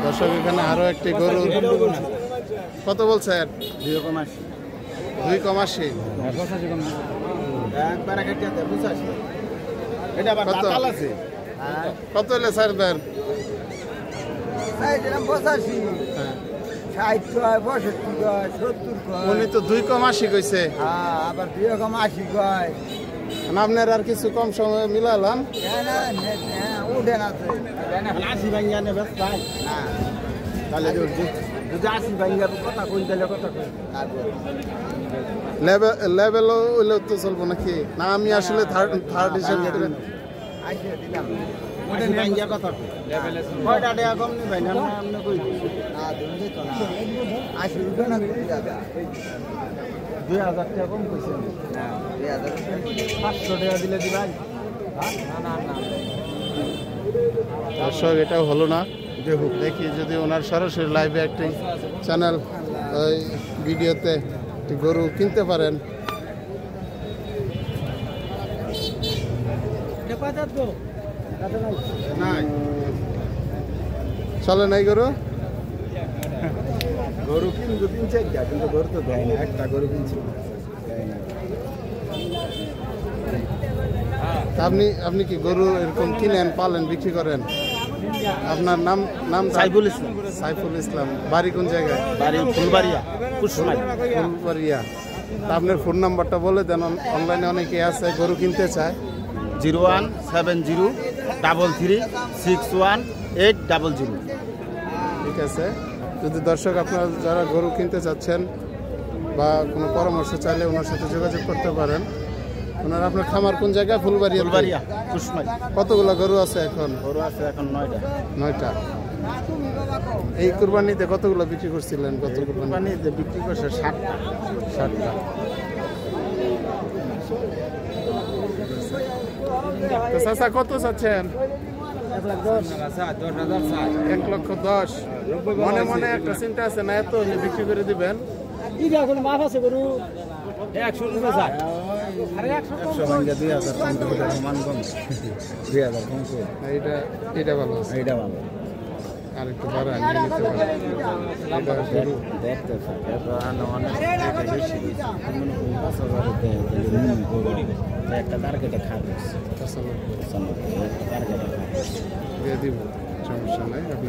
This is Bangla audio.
দর্শক এখানে আরো একটি গরু কত বলছেন? 2,80 কত হলে স্যার দেন? 65 উনি তো 2,80 কইছে। আবার 2,80 কয়। আপনার আর কিছু কম সময় মিলালাম। উঠে না 80 ভাঙ্গা নেবে ভাই। তাহলে যদি 80 ভাঙ্গা কথা কই তাহলে কথা কই লেভেল হইলেও তো চলবো নাকি? না আমি আসলে থার্ড হিসেবে করে আইছে দিলাম। ওটা ভাঙ্গা কথা কই লেভেলে কয়টা টাকা কম নি ভাই না আপনি কই না দুই তো না 80 উঠে না 2000 টাকা কম কইছে না 2000 500 টাকা দিলে দিবেন। না দর্শক এটাও হলো না। দেখি যদি ওনার সরাসরি লাইভে একটি চ্যানেল ওই ভিডিওতে একটি গরু কিনতে পারেন। চলে নাই গরু? গরু কিনবো 3-4টা কিন্তু গরু তো দেয় না। একটা গরু কিনছি আপনি কি গরু এরকম কিনেন, পালেন, বিক্রি করেন? আপনার নাম? সাইফুল ইসলাম। সাইফুল ইসলাম। বাড়ি কোন জায়গায়? বাড়ি ফুলবাড়িয়া কুশমাই। ফুলবাড়িয়া। তা আপনার ফোন নাম্বারটা বলে দেন, অনলাইনে অনেকে আছে গরু কিনতে চায়। 01703361800। ঠিক আছে। যদি দর্শক আপনারা যারা গরু কিনতে চাচ্ছেন বা কোনো পরামর্শ চাইলে ওনার সাথে যোগাযোগ করতে পারেন। ওনার আপনার খামার কোন জায়গায়? ফুলবাড়িয়া কুশমাই। কতগুলো গরু আছে এখন? গরু আছে এখন 9টা। এই কুরবানিতে কতগুলো বিক্রি করছিলেন? কত কুরবানিতে বিক্রি করছে 60টা। তো চাচা কত চাচ্ছেন? 1,10,000। মনে মনে একটা চিন্তা আছে না এত হলে বিক্রি করে দিবেন? এখন মাছ আছে গরু 100 টাকা। আরে 100 ভাঙ্গা 2000 কম করে মান কম 2000 কম করে। এটা ভালো আছে। এইটা ভালো। আর একটু বাড়া নিয়ে নিতে পারেন। এটা গরু দেখতে থাকে তো অনেক বেশি দিচ্ছে। মনে করি 5000 দেয় একটা টার্গেটে খাবে। একটা টার্গেটে খাবে। দিয়ে দিব, সমস্যা নাই। আপনি